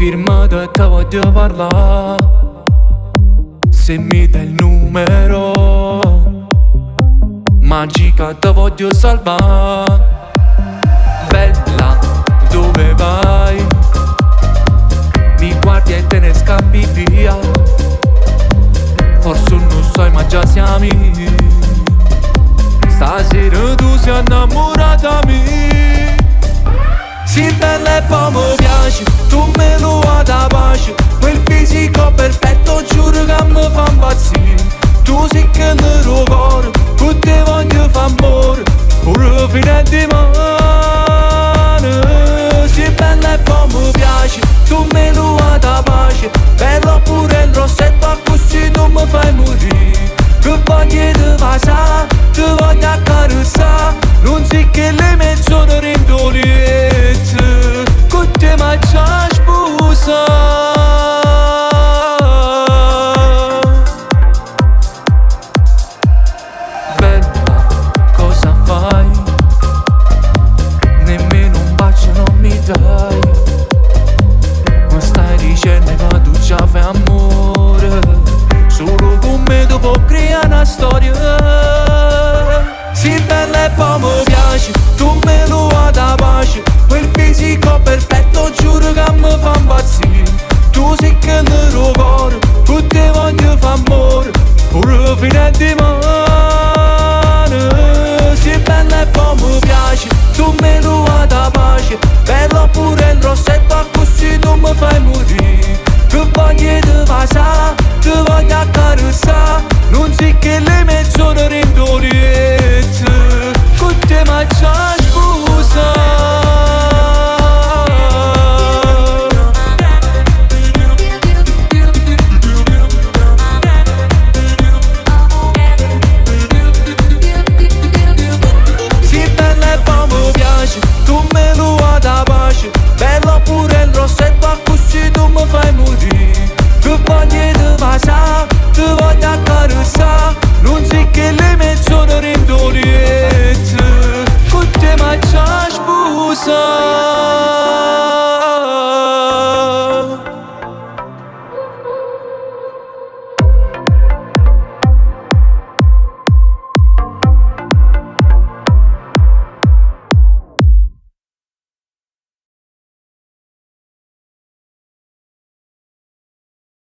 firmata te voglio parlare. Se mi dai il numero magica te voglio salvare. Bella, dove vai? Mi guardi e te ne scappi via. Forse non so ma già siamo. Stasera tu sei innamorata mia. Sì bella e poi mi piaci, tu me lo hai da pace. Quel fisico perfetto giuro che mi fa impazzire. Tu sei che ne cuore, con te voglio fa amore, pure fino a dimane. Sì bella e poi mi piaci, tu me lo hai da pace. Bello pure il rossetto così tu mi fai morire. Che voglio te passare, te voglio accarezzare. Non sai che le mezz'ore in dolette, con te ma già sposa.